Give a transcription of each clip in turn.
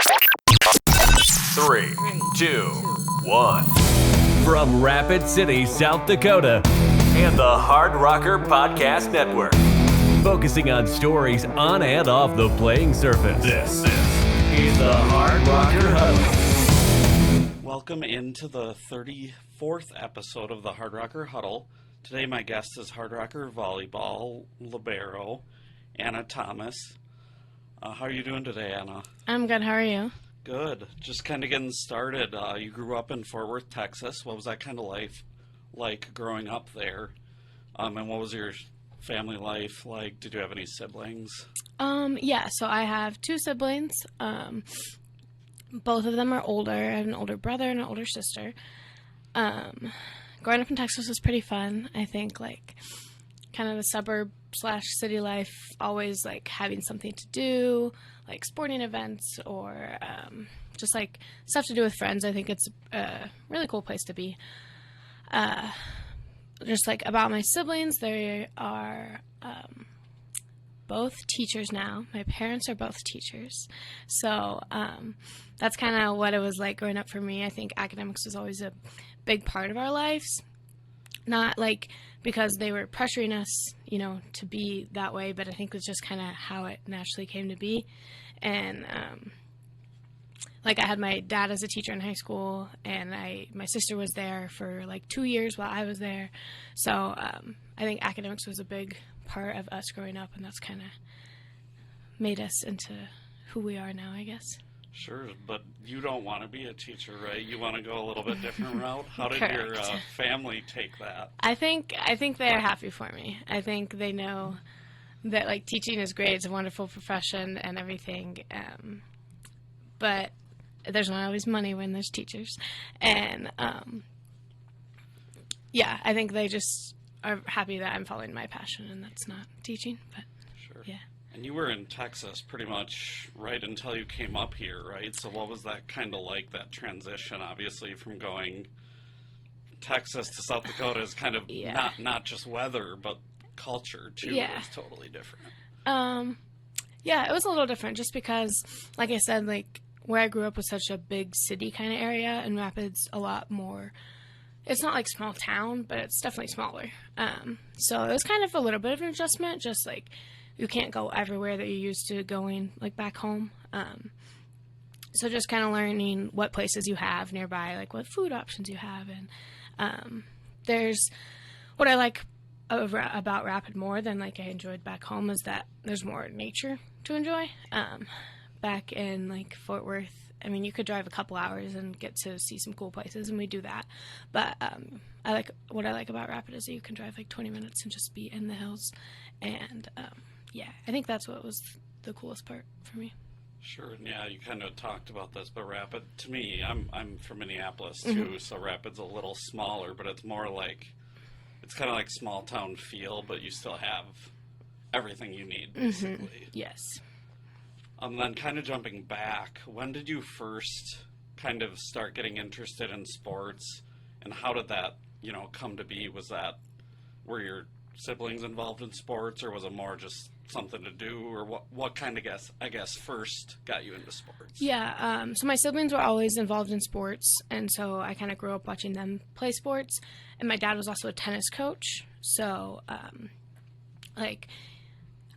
3, 2, 1. From Rapid City, South Dakota, and the Hardrocker Podcast Network, focusing on stories on and off the playing surface. This is the Hardrocker Huddle. Welcome into the 34th episode of the Hardrocker Huddle. Today my guest is Hardrocker Volleyball libero, Anna Thomas. How are you doing today, Anna? I'm good. How are you? Good. Just kind of getting started. You grew up in Fort Worth, Texas. What was that kind of life like growing up there? And what was your family life like? Did you have any siblings? Yeah, so I have two siblings. Both of them are older. I have an older brother and an older sister. Growing up in Texas was pretty fun. I think, like, kind of the suburb/city life, always, like, having something to do, like sporting events or just, like, stuff to do with friends. I think it's a really cool place to be. Just, like, about my siblings, they are both teachers now. My parents are both teachers. So that's kind of what it was like growing up for me. I think academics was always a big part of our lives. Not, like, because they were pressuring us, you know, to be that way, but I think it was just kind of how it naturally came to be. And, like, I had my dad as a teacher in high school, and my sister was there for, like, 2 years while I was there. So I think academics was a big part of us growing up, and that's kind of made us into who we are now, I guess. Sure, but you don't want to be a teacher, right? You want to go a little bit different route. How did your family take that? I think they're happy for me. I think they know that, like, teaching is great. It's a wonderful profession and everything. But there's not always money when there's teachers. And, yeah, I think they just are happy that I'm following my passion and that's not teaching. But, sure. Yeah. And you were in Texas pretty much right until you came up here, right? So what was that kind of like, that transition, obviously, from going Texas to South Dakota is kind of not just weather, but culture, too. Yeah. It's totally different. Yeah, it was a little different just because, like I said, like, where I grew up was such a big city kind of area, and Rapids a lot more. It's not like small town, but it's definitely smaller. So it was kind of a little bit of an adjustment, just like you can't go everywhere that you're used to going, like, back home. So just kind of learning what places you have nearby, like what food options you have. And there's what I like about Rapid more than, like, I enjoyed back home is that there's more nature to enjoy. Back in, like, Fort Worth, I mean, you could drive a couple hours and get to see some cool places, and we do that. But what I like about Rapid is that you can drive, like, 20 minutes and just be in the hills. And, yeah, I think that's what was the coolest part for me. Sure, and yeah, you kind of talked about this, but Rapid, to me, I'm from Minneapolis, too, so Rapid's a little smaller, but it's more like, it's kind of like small town feel, but you still have everything you need, basically. Yes. Then kind of jumping back, when did you first kind of start getting interested in sports, and how did that, you know, come to be? Were your siblings involved in sports, or was it more just something to do, or what kind of, I guess, first got you into sports? Yeah, so my siblings were always involved in sports, and so I kind of grew up watching them play sports, and my dad was also a tennis coach, so, like,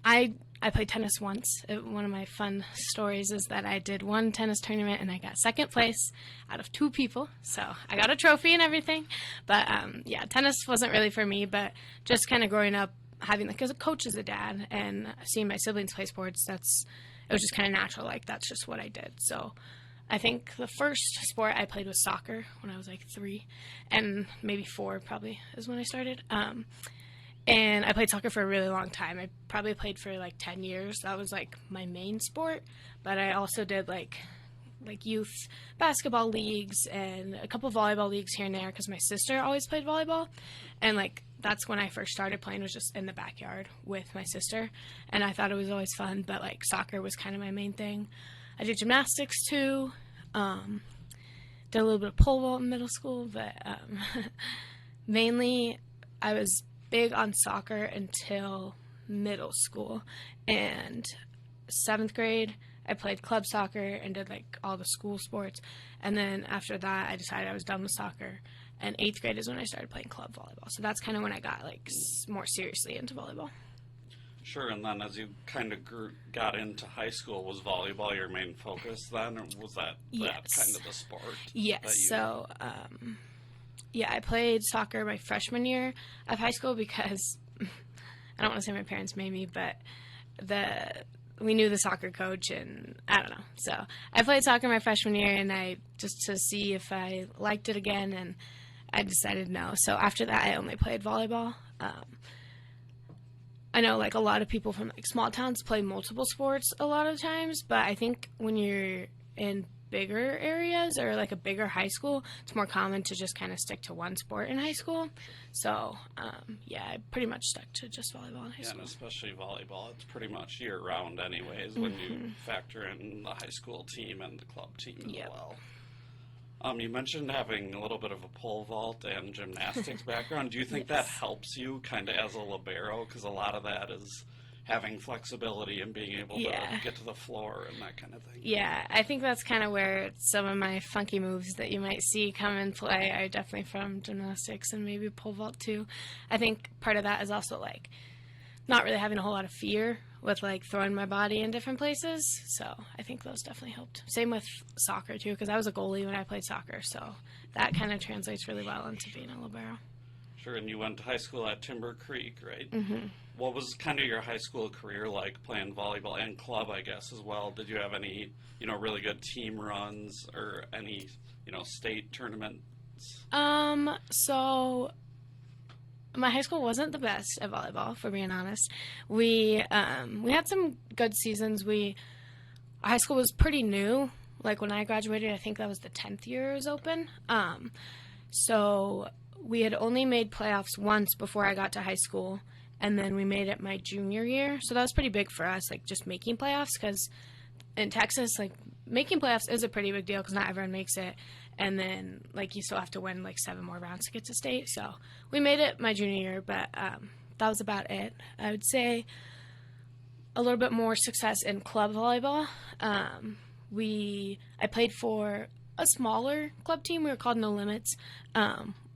I played tennis once. One of my fun stories is that I did one tennis tournament and I got second place out of 2 people. So I got a trophy and everything. But, yeah, tennis wasn't really for me. But just kind of growing up, having, like, as a coach as a dad and seeing my siblings play sports, it was just kind of natural. Like, that's just what I did. So I think the first sport I played was soccer when I was, like, 3. And maybe 4 probably is when I started. And I played soccer for a really long time. I probably played for, like, 10 years. That was, like, my main sport. But I also did, like youth basketball leagues and a couple volleyball leagues here and there because my sister always played volleyball. And, like, that's when I first started playing, was just in the backyard with my sister. And I thought it was always fun, but, like, soccer was kind of my main thing. I did gymnastics, too. Did a little bit of pole vault in middle school. But mainly I was big on soccer until middle school, and 7th grade I played club soccer and did like all the school sports. And then after that, I decided I was done with soccer. And 8th grade is when I started playing club volleyball. So that's kind of when I got like more seriously into volleyball. Sure, and then as you kind of got into high school, was volleyball your main focus then, or was that kind of the sport? Yes, so, yeah, I played soccer my freshman year of high school because, I don't want to say my parents made me, but we knew the soccer coach, and I don't know. So I played soccer my freshman year, and just to see if I liked it again, and I decided no. So after that, I only played volleyball. I know, like, a lot of people from, like, small towns play multiple sports a lot of times, but I think when you're in bigger areas or, like, a bigger high school, it's more common to just kind of stick to one sport in high school. So, yeah, I pretty much stuck to just volleyball in high school. And especially volleyball, it's pretty much year-round anyways when you factor in the high school team and the club team as well. You mentioned having a little bit of a pole vault and gymnastics background. Do you think that helps you kind of as a libero? Because a lot of that is having flexibility and being able to get to the floor and that kind of thing. Yeah, I think that's kind of where some of my funky moves that you might see come in play are definitely from gymnastics and maybe pole vault too. I think part of that is also like not really having a whole lot of fear with like throwing my body in different places. So I think those definitely helped. Same with soccer too, because I was a goalie when I played soccer. So that kind of translates really well into being a libero. Sure, and you went to high school at Timber Creek, right? Mm-hmm. What was kind of your high school career like playing volleyball and club, I guess, as well? Did you have any, really good team runs or any, state tournaments? So my high school wasn't the best at volleyball, for being honest. We had some good seasons. Our high school was pretty new. Like when I graduated, I think that was the 10th year it was open. So we had only made playoffs once before I got to high school, and then we made it my junior year. So that was pretty big for us, like just making playoffs, because in Texas, like making playoffs is a pretty big deal because not everyone makes it. And then, like, you still have to win, like, 7 more rounds to get to state. So we made it my junior year, but that was about it. I would say a little bit more success in club volleyball. I played for a smaller club team. We were called No Limits.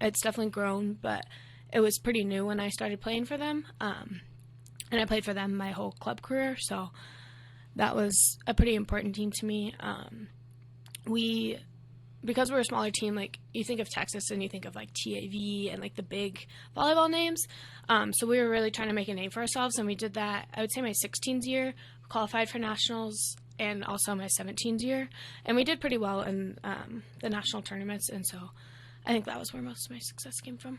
It's definitely grown, but it was pretty new when I started playing for them. And I played for them my whole club career, so that was a pretty important team to me. Because we're a smaller team, like, you think of Texas and you think of, like, TAV and, like, the big volleyball names. So we were really trying to make a name for ourselves, and we did that, I would say, my 16th year, qualified for nationals, and also my 17th year. And we did pretty well in the national tournaments, and so I think that was where most of my success came from.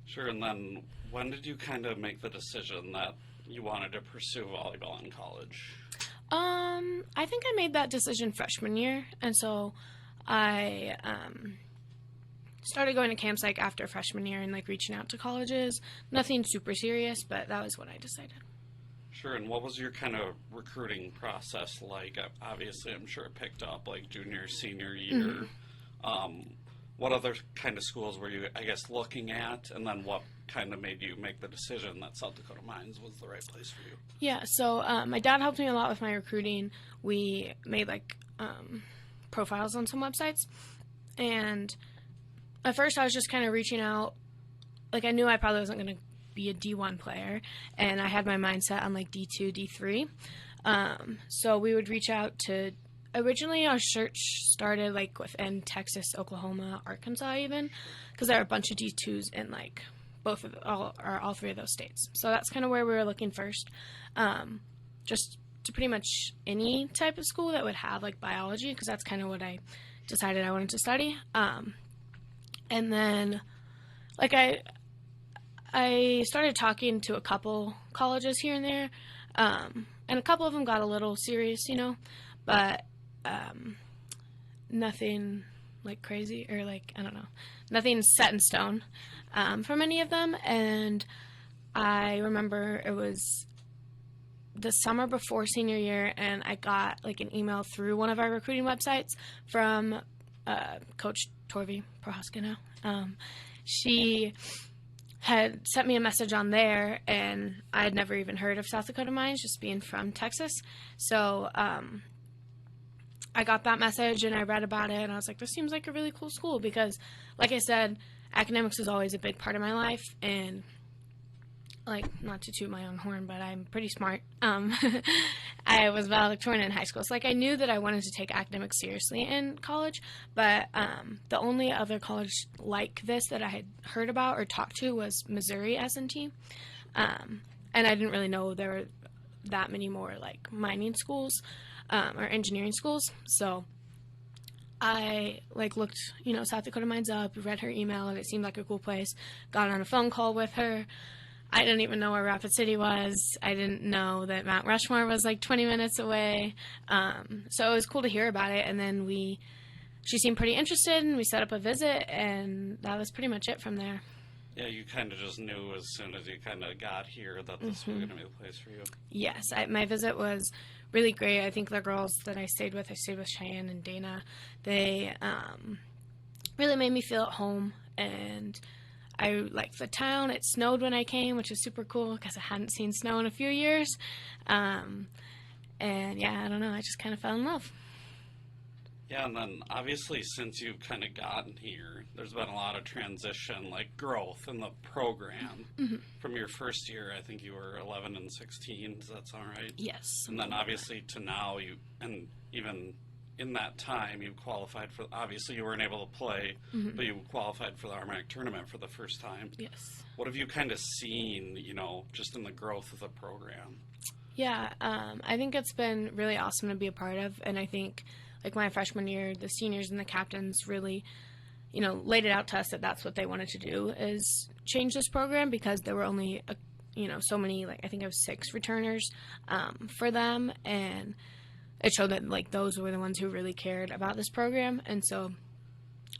Sure, and then when did you kind of make the decision that you wanted to pursue volleyball in college? I think I made that decision freshman year, and so I started going to camps like after freshman year and like reaching out to colleges. Nothing super serious, but that was when I decided. Sure, and what was your kind of recruiting process like? Obviously, I'm sure it picked up like junior, senior year. Mm-hmm. What other kind of schools were you, I guess, looking at, and then what kind of made you make the decision that South Dakota Mines was the right place for you? Yeah, so my dad helped me a lot with my recruiting. We made like profiles on some websites, and at first I was just kind of reaching out. Like, I knew I probably wasn't going to be a D1 player, and I had my mindset on like D2, D3. So we would reach out to, originally our search started like within Texas, Oklahoma, Arkansas even, because there are a bunch of D2s in like all 3 of those states. So that's kind of where we were looking first. Just to pretty much any type of school that would have like biology, because that's kind of what I decided I wanted to study. And then like I started talking to a couple colleges here and there, and a couple of them got a little serious, but nothing like crazy or like, I don't know, nothing set in stone from any of them. And I remember it was the summer before senior year, and I got like an email through one of our recruiting websites from Coach Torvi Prohaska now. She had sent me a message on there, and I had never even heard of South Dakota Mines, just being from Texas. So I got that message and I read about it and I was like, this seems like a really cool school because, like I said, academics is always a big part of my life, and like, not to toot my own horn, but I'm pretty smart. I was valedictorian in high school, so like I knew that I wanted to take academics seriously in college, but the only other college like this that I had heard about or talked to was Missouri S&T, and I didn't really know there were that many more like mining schools or engineering schools, so I like looked, South Dakota Mines up, read her email, and it seemed like a cool place. Got on a phone call with her. I didn't even know where Rapid City was. I didn't know that Mount Rushmore was like 20 minutes away. So it was cool to hear about it. And then she seemed pretty interested, and we set up a visit, and that was pretty much it from there. Yeah, you kind of just knew as soon as you kind of got here that this was going to be the place for you. Yes, my visit was really great. I think the girls that I stayed with Cheyenne and Dana, they really made me feel at home, and I liked the town. It snowed when I came, which is super cool because I hadn't seen snow in a few years. And yeah, I don't know, I just kind of fell in love. Yeah, and then obviously since you've kind of gotten here, there's been a lot of transition, like growth in the program. Mm-hmm. From your first year, I think you were 11 and 16. Does that sound right? Yes. And then obviously to now, and even in that time, you qualified for, obviously you weren't able to play, mm-hmm. but you qualified for the RMAC tournament for the first time. Yes. What have you kind of seen, just in the growth of the program? Yeah, I think it's been really awesome to be a part of, and I think like my freshman year, the seniors and the captains really, laid it out to us that that's what they wanted to do, is change this program, because there were only, so many, like I think it was 6 returners for them, and it showed that like those were the ones who really cared about this program. And so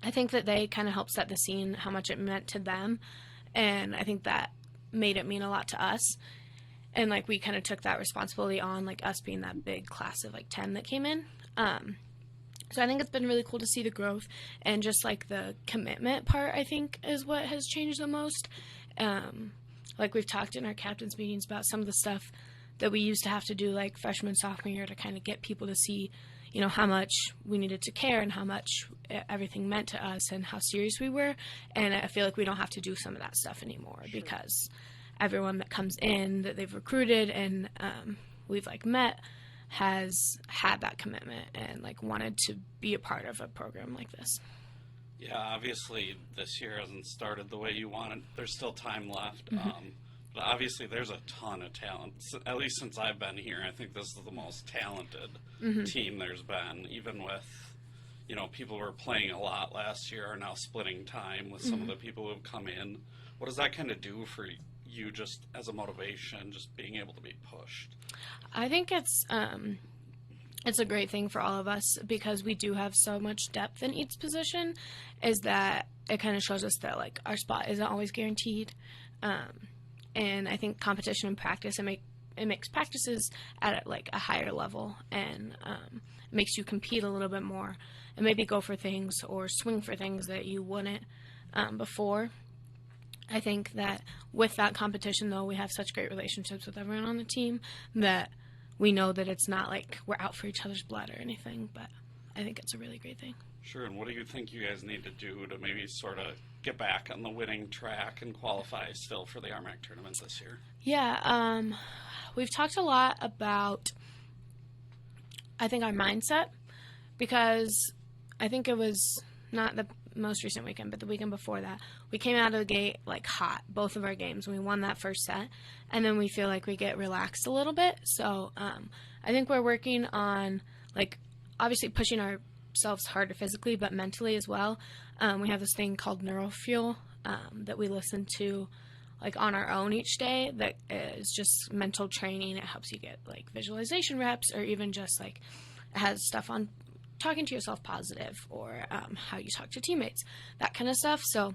I think that they kind of helped set the scene, how much it meant to them, and I think that made it mean a lot to us. And like we kind of took that responsibility on, like us being that big class of like 10 that came in. So I think it's been really cool to see the growth, and just like the commitment part, I think, is what has changed the most. Like we've talked in our captains meetings about some of the stuff that we used to have to do like freshman, sophomore year to kind of get people to see, how much we needed to care and how much everything meant to us and how serious we were. And I feel like we don't have to do some of that stuff anymore, sure, because everyone that comes in that they've recruited and we've like met has had that commitment and like wanted to be a part of a program like this. Yeah, obviously this year hasn't started the way you wanted. There's still time left. Mm-hmm. But obviously there's a ton of talent. At least since I've been here, I think this is the most talented mm-hmm. team there's been. Even with, people who were playing a lot last year are now splitting time with some mm-hmm. of the people who have come in. What does that kind of do for you just as a motivation, just being able to be pushed? I think it's a great thing for all of us, because we do have so much depth in each position, is that it kind of shows us that like our spot isn't always guaranteed. And I think competition and practice, it makes practices at like a higher level, and makes you compete a little bit more and maybe go for things or swing for things that you wouldn't before. I think that with that competition, though, we have such great relationships with everyone on the team that we know that it's not like we're out for each other's blood or anything, but I think it's a really great thing. Sure, and what do you think you guys need to do to maybe sort of get back on the winning track and qualify still for the RMAC tournament this year? Yeah, we've talked a lot about, I think, our mindset, because I think it was not the most recent weekend, but the weekend before that, we came out of the gate like hot, both of our games. We won that first set, and then we feel like we get relaxed a little bit. So I think we're working on like obviously pushing ourselves harder physically, but mentally as well. We have this thing called neural fuel that we listen to like on our own each day, that is just mental training. It helps you get like visualization reps, or even just like it has stuff on talking to yourself positive, or how you talk to teammates, that kind of stuff. So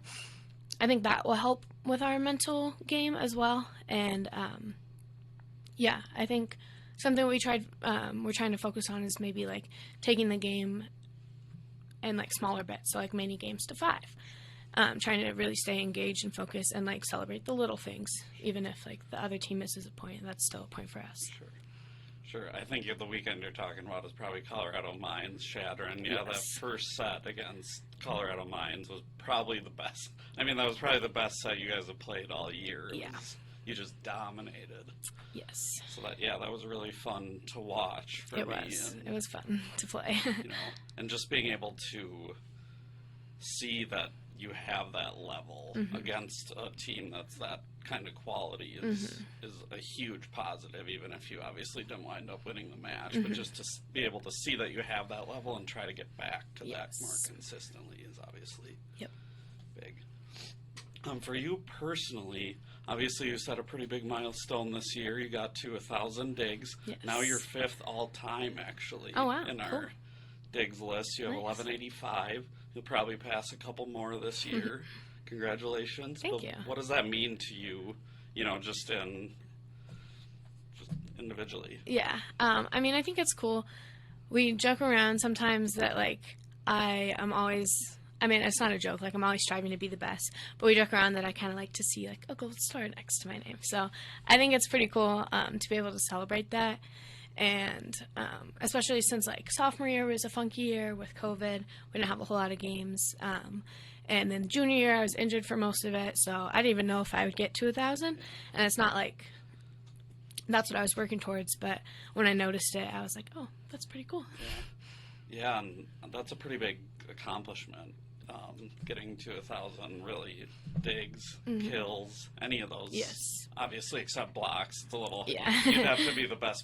I think that will help with our mental game as well. And yeah, I think something we're trying to focus on is maybe like taking the game in like smaller bits, so like mini games to 5. Trying to really stay engaged and focused, and like celebrate the little things, even if like the other team misses a point, that's still a point for us. Sure. Sure. I think the weekend you're talking about is probably Colorado Mines shattering. Yeah, Yes. that first set against Colorado Mines was probably the best. I mean, that was probably the best set you guys have played all year. You just dominated. Yes. So that was really fun to watch for me. It was fun to play. And just being able to see that you have that level against a team that's that kind of quality is a huge positive, even if you obviously didn't wind up winning the match. But just to be able to see that you have that level and try to get back to that more consistently is obviously big. For you personally, obviously you set a pretty big milestone this year. You got to 1,000 digs. Yes. Now you're 5th all time, actually, in our digs list. You have 1185. You'll probably pass a couple more this year. Congratulations. Thank you. What does that mean to you, just individually? Yeah. I mean, I think it's cool. We joke around sometimes that, like, I am always, I mean, it's not a joke. Like, I'm always striving to be the best. But we joke around that I kind of like to see, like, a gold star next to my name. So I think it's pretty cool to be able to celebrate that. And especially since, like, sophomore year was a funky year with COVID. We didn't have a whole lot of games. And then junior year, I was injured for most of it. So I didn't even know if I would get to 1,000. And it's not like that's what I was working towards. But when I noticed it, I was like, oh, that's pretty cool. Yeah, and that's a pretty big accomplishment. Getting to 1,000 really digs, kills, any of those. Yes. Obviously, except blocks. It's a little. Yeah. You'd have to be the best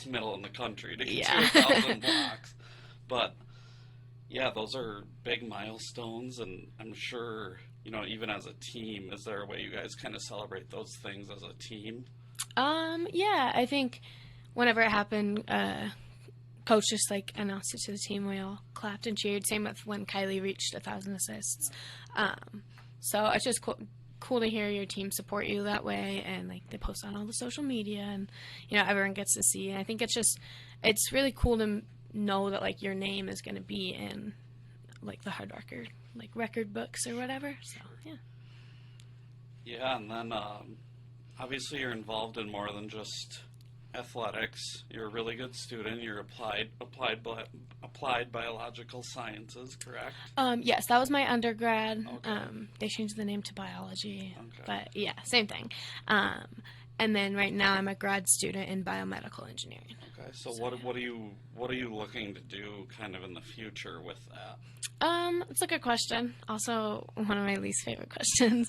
middle in the country to get to 1,000 blocks. But yeah, those are big milestones, and I'm sure even as a team, is there a way you guys kind of celebrate those things as a team? Yeah, I think whenever it happened, coach just like announced it to the team. We all clapped and cheered. Same with when Kylie reached 1,000 assists. So it's just cool to hear your team support you that way, and like they post on all the social media, and everyone gets to see. And I think it's really cool to know that like your name is going to be in like the Hardrocker like record books or whatever. So yeah, and then obviously you're involved in more than just athletics. You're a really good student. You're applied biological sciences, correct? Yes, that was my undergrad. Okay. They changed the name to biology, Okay. but yeah, same thing. And then right now I'm a grad student in biomedical engineering. Okay, so what are you looking to do kind of in the future with that? It's a good question. Also, one of my least favorite questions.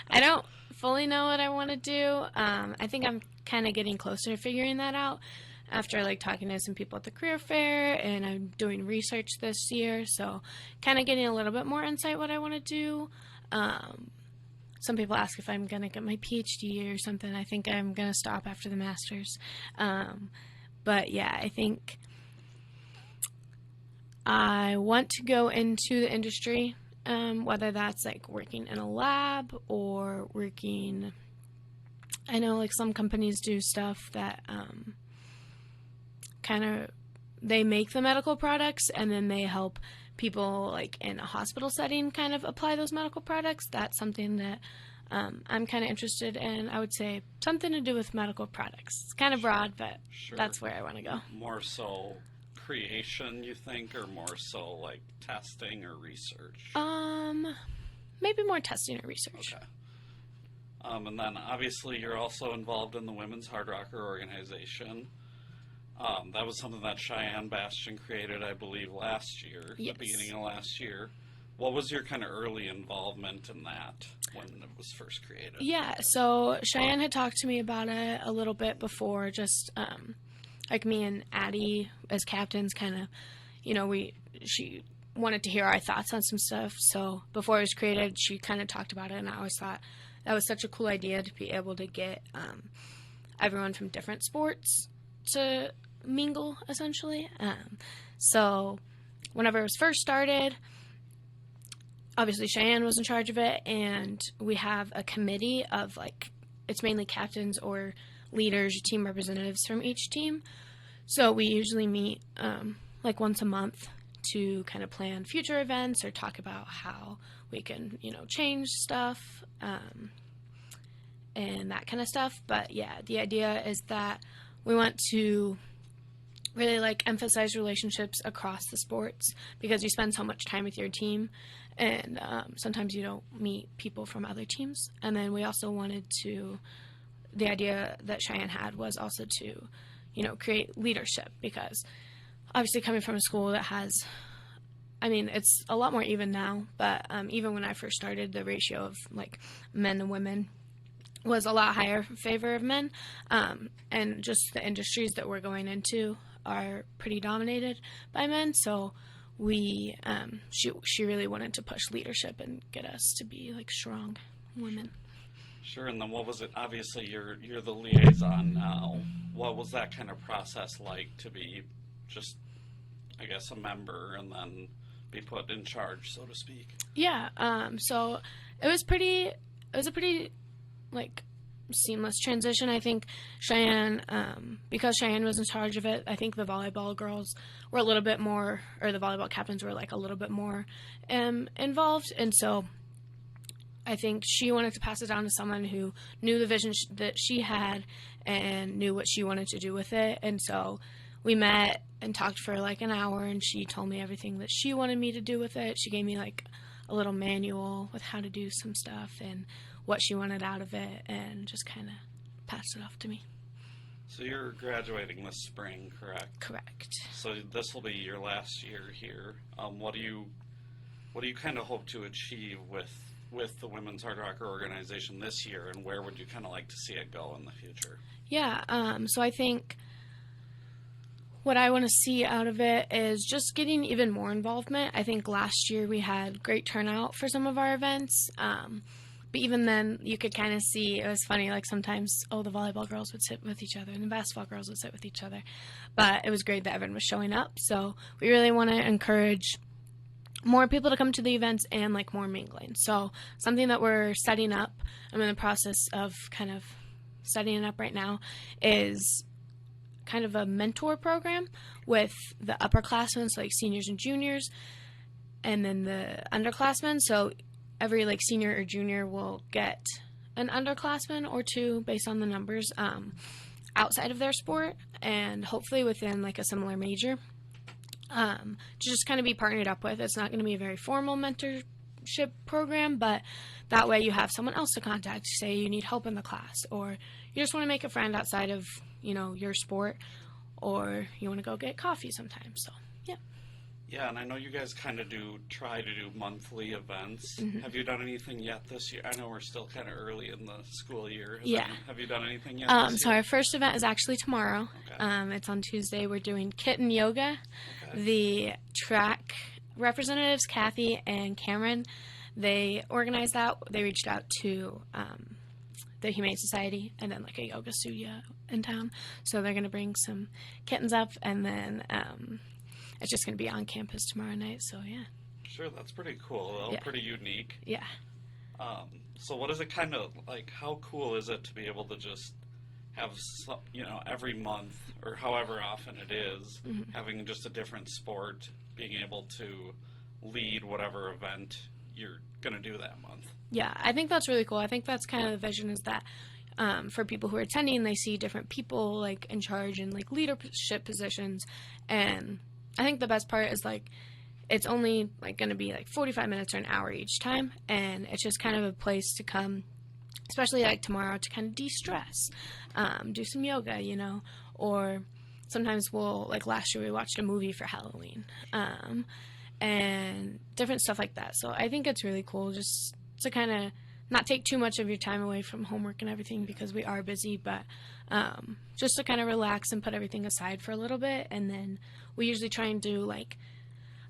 I don't fully know what I want to do. I think I'm kind of getting closer to figuring that out after like talking to some people at the career fair, and I'm doing research this year, so kind of getting a little bit more insight what I want to do. Some people ask if I'm going to get my PhD or something. I think I'm going to stop after the master's. But yeah, I think I want to go into the industry, whether that's like working in a lab or working, I know like some companies do stuff that kind of, they make the medical products and then they help people like in a hospital setting kind of apply those medical products. That's something that I'm kind of interested in. I would say something to do with medical products. It's kind of broad, but that's where I want to go. More so creation, you think, or more so like testing or research? Maybe more testing or research. Okay. And then obviously you're also involved in the Women's Hardrocker organization. That was something that Cheyenne Bastion created, I believe, last year, Yes. the beginning of last year. What was your kind of early involvement in that when it was first created? Yeah, so Cheyenne had talked to me about it a little bit before, just like me and Addie as captains kind of, she wanted to hear our thoughts on some stuff. So before it was created, she kind of talked about it, and I always thought that was such a cool idea to be able to get everyone from different sports to mingle, essentially. So whenever it was first started, obviously Cheyenne was in charge of it, and we have a committee of like, it's mainly captains or leaders, team representatives from each team. So we usually meet like once a month to kind of plan future events or talk about how we can, change stuff and that kind of stuff. But yeah, the idea is that we want to really like emphasize relationships across the sports because you spend so much time with your team, and sometimes you don't meet people from other teams. And then we also wanted to, the idea that Cheyenne had was also to, create leadership, because obviously coming from a school that has, it's a lot more even now, but even when I first started, the ratio of like men and women was a lot higher in favor of men, and just the industries that we're going into are pretty dominated by men. So she really wanted to push leadership and get us to be like strong women. Sure. And then what was it? Obviously, you're the liaison now. What was that kind of process like to be just, I guess, a member and then be put in charge, so to speak? Yeah. So it was a pretty like seamless transition. I think Cheyenne, because Cheyenne was in charge of it, I think the volleyball girls were a little bit more, or the volleyball captains were like a little bit more involved. And so I think she wanted to pass it down to someone who knew the vision that she had and knew what she wanted to do with it. And so we met and talked for like an hour, and she told me everything that she wanted me to do with it. She gave me like a little manual with how to do some stuff and what she wanted out of it, and just kind of passed it off to me. So you're graduating this spring, correct? Correct. So this will be your last year here. What do you kind of hope to achieve with the Women's Hardrocker organization this year, and where would you kind of like to see it go in the future? Yeah, so I think what I want to see out of it is just getting even more involvement. I think last year we had great turnout for some of our events, but even then you could kind of see, it was funny, like sometimes, the volleyball girls would sit with each other and the basketball girls would sit with each other, but it was great that everyone was showing up. So we really want to encourage more people to come to the events and like more mingling. So something that we're setting up, I'm in the process of kind of setting it up right now, is kind of a mentor program with the upperclassmen, so like seniors and juniors, and then the underclassmen. So every like senior or junior will get an underclassman or two based on the numbers outside of their sport, and hopefully within like a similar major. To just kind of be partnered up with. It's not going to be a very formal mentorship program, but that way you have someone else to contact. Say you need help in the class, or you just want to make a friend outside of, your sport, or you want to go get coffee sometimes. So, yeah. Yeah, and I know you guys kind of try to do monthly events. Mm-hmm. Have you done anything yet this year? I know we're still kind of early in the school year. Have you done anything yet this So year? our first event is actually tomorrow. Okay. It's on Tuesday. We're doing kitten yoga. Okay. The track representatives, Kathy and Cameron, they organized that. They reached out to the Humane Society and then like a yoga studio in town. So they're going to bring some kittens up, and then it's just going to be on campus tomorrow night. So, yeah. Sure, that's pretty cool, though. Yeah. Pretty unique. Yeah. So what is it kind of like, how cool is it to be able to just have, every month or however often it is, mm-hmm. having just a different sport, being able to lead whatever event you're going to do that month? Yeah, I think that's really cool. I think that's kind of the vision, is that for people who are attending, they see different people like in charge and like leadership positions. And I think the best part is like it's only like going to be like 45 minutes or an hour each time, and it's just kind of a place to come, especially like tomorrow, to kind of de-stress, do some yoga, or sometimes we'll, like last year we watched a movie for Halloween, and different stuff like that. So I think it's really cool just to kind of not take too much of your time away from homework and everything, because we are busy, but just to kind of relax and put everything aside for a little bit. And then we usually try and do like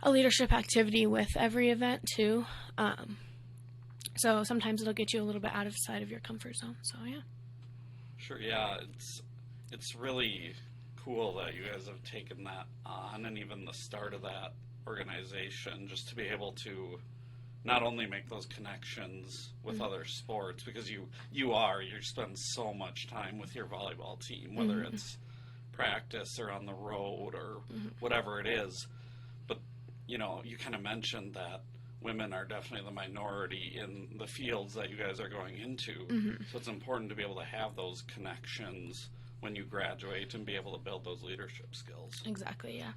a leadership activity with every event too. So sometimes it'll get you a little bit outside of your comfort zone. So, yeah. Sure, yeah. It's really cool that you guys have taken that on, and even the start of that organization, just to be able to not only make those connections with mm-hmm. other sports, because you spend so much time with your volleyball team, whether mm-hmm. it's practice or on the road or mm-hmm. whatever it is. But, you kind of mentioned that women are definitely the minority in the fields that you guys are going into. Mm-hmm. So it's important to be able to have those connections when you graduate and be able to build those leadership skills. Exactly, yeah.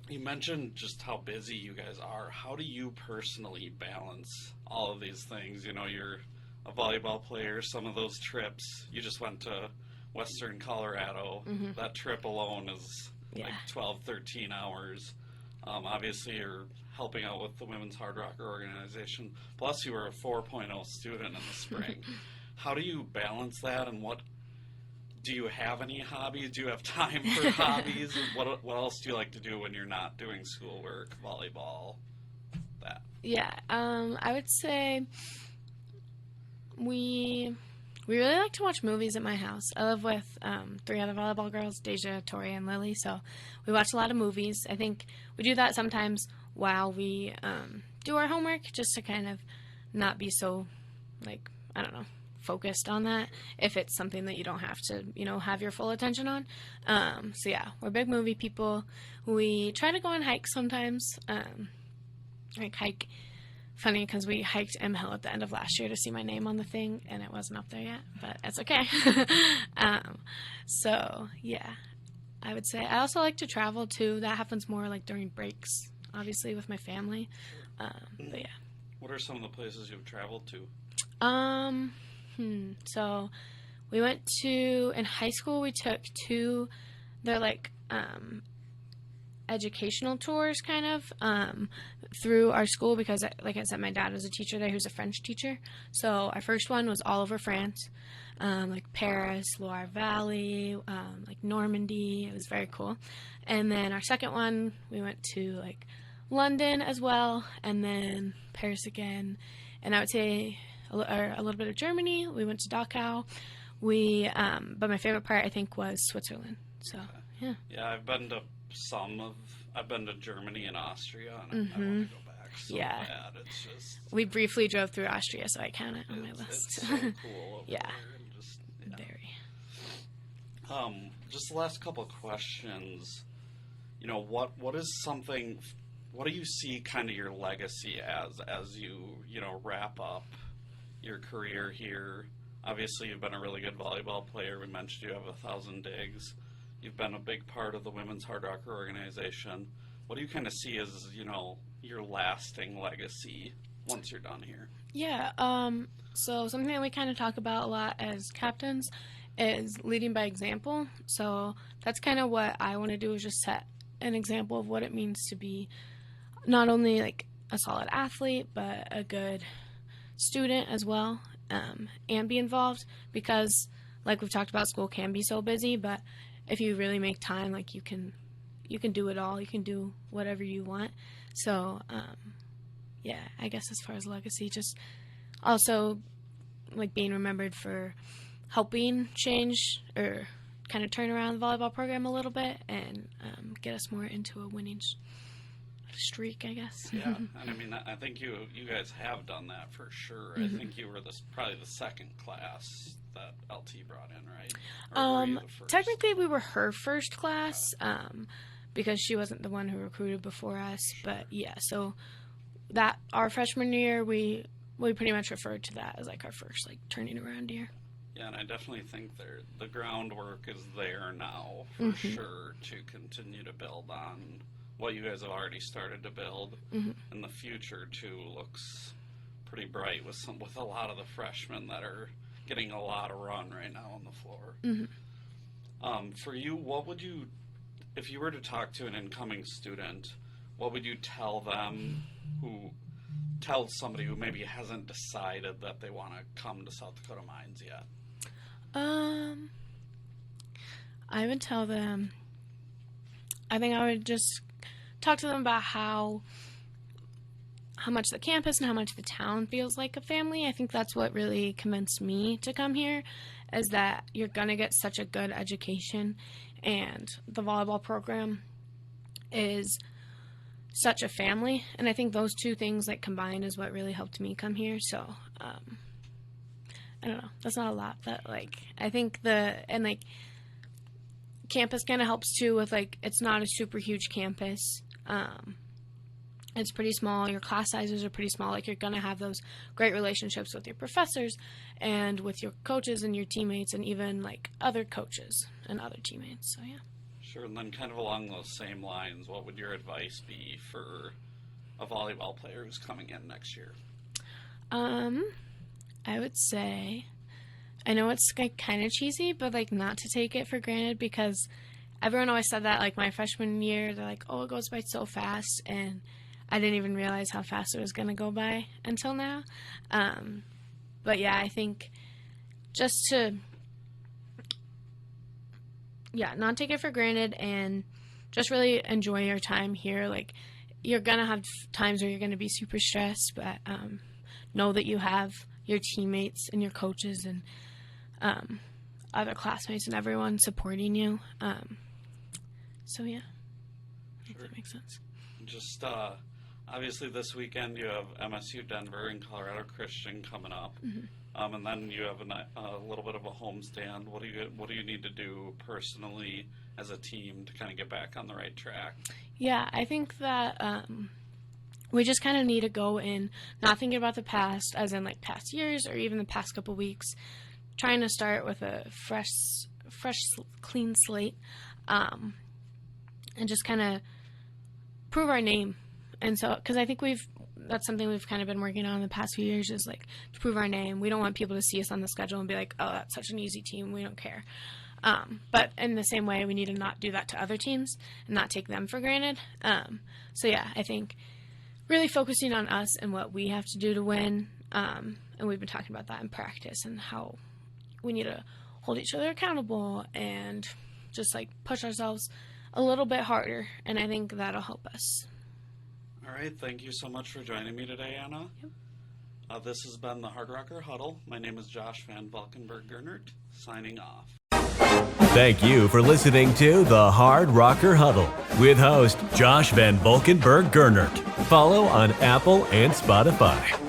You mentioned just how busy you guys are. How do you personally balance all of these things? You know, you're a volleyball player, some of those trips, you just went to Western Colorado. That trip alone is like 12, 13 hours. Obviously, you're helping out with the Women's Hardrocker organization. Plus, you were a 4.0 student in the spring. How do you balance that, and what do you have any hobbies? Do you have time for hobbies? And what else do you like to do when you're not doing schoolwork, volleyball, that? Yeah, I would say we really like to watch movies at my house. I live with 3 other volleyball girls, Deja, Tori, and Lily, so we watch a lot of movies. I think we do that sometimes while we do our homework, just to kind of not be so, like, I don't know, focused on that if it's something that you don't have to, you know, have your full attention on. So yeah, we're big movie people. We try to go on hikes sometimes. Like hike, funny because we hiked M Hill at the end of last year to see my name on the thing, and it wasn't up there yet, but it's okay. So yeah, I would say I also like to travel too. That happens more like during breaks, obviously with my family. But yeah. What are some of the places you've traveled to? So we went to, in high school, we took 2, they're like, educational tours kind of, through our school because, like I said, my dad was a teacher there who's a French teacher. So our first one was all over France, like Paris, Loire Valley, like Normandy. It was very cool. And then our second one, we went to like London as well, and then Paris again. And I would say a little bit of Germany. We went to Dachau. But my favorite part, I think, was Switzerland. So, yeah. Yeah, I've been to Germany and Austria, and I want to go back so bad. It's just... We briefly drove through Austria, so I count it on my list. It's so cool over there. And just, Very. Just the last couple of questions. You know, what do you see kind of your legacy as you know, wrap up your career here? Obviously, you've been a really good volleyball player. We mentioned you have 1,000 digs. You've been a big part of the Women's Hardrocker organization. What do you kind of see as, you know, your lasting legacy once you're done here? Yeah, so something that we kind of talk about a lot as captains is leading by example. So that's kind of what I want to do, is just set an example of what it means to be not only like a solid athlete, but a good student as well, and be involved, because like we've talked about, school can be so busy, but if you really make time, like you can do it all. You can do whatever you want. So yeah, I guess as far as legacy, just also like being remembered for helping change or kind of turn around the volleyball program a little bit and get us more into a winning streak, I guess. Yeah, and I mean, I think you guys have done that for sure. I think you were probably the second class that LT brought in, right? Or were you the first? Technically, we were her first class, because she wasn't the one who recruited before us. But yeah, so that our freshman year, we pretty much referred to that as like our first like turning around year. Yeah, and I definitely think the groundwork is there now for sure to continue to build on what you guys have already started to build. And the future too looks pretty bright with a lot of the freshmen that are getting a lot of run right now on the floor. For you, what would you, if you were to talk to an incoming student, what would you tell them tell somebody who maybe hasn't decided that they want to come to South Dakota Mines yet? I would tell them, I think I would just talk to them about how much the campus and how much the town feels like a family. I think that's what really convinced me to come here, is that you're going to get such a good education, and the volleyball program is such a family. And I think those two things like combined is what really helped me come here. So, I don't know. That's not a lot, but like, I think campus kind of helps too with like, it's not a super huge campus. It's pretty small. Your class sizes are pretty small. Like, you're going to have those great relationships with your professors and with your coaches and your teammates, and even like other coaches and other teammates. So, yeah. Sure. And then kind of along those same lines, what would your advice be for a volleyball player who's coming in next year? I would say, I know it's like kind of cheesy, but like not to take it for granted, because everyone always said that like my freshman year, they're like, oh, it goes by so fast, and I didn't even realize how fast it was going to go by until now. But yeah, I think just to, not take it for granted and just really enjoy your time here. Like, you're going to have times where you're going to be super stressed, but know that you have your teammates and your coaches and other classmates and everyone supporting you. So yeah, I think that makes sense. Just obviously this weekend you have MSU Denver and Colorado Christian coming up, and then you have a little bit of a homestand. What do you need to do personally as a team to kind of get back on the right track? Yeah, I think that we just kind of need to go in not thinking about the past, as in like past years or even the past couple weeks, trying to start with a fresh, clean slate, and just kind of prove our name. And so, because I think that's something we've kind of been working on the past few years, is like to prove our name. We don't want people to see us on the schedule and be like, oh, that's such an easy team, we don't care. But in the same way, we need to not do that to other teams and not take them for granted. So yeah, I think really focusing on us and what we have to do to win. And we've been talking about that in practice and how we need to hold each other accountable and just like push ourselves a little bit harder. And I think that'll help us. All right. Thank you so much for joining me today, Anna. Yep. This has been the Hardrocker Huddle. My name is Josh Van Valkenburg-Gernert, signing off. Thank you for listening to the Hardrocker Huddle with host Josh Van Valkenburg-Gernert. Follow on Apple and Spotify.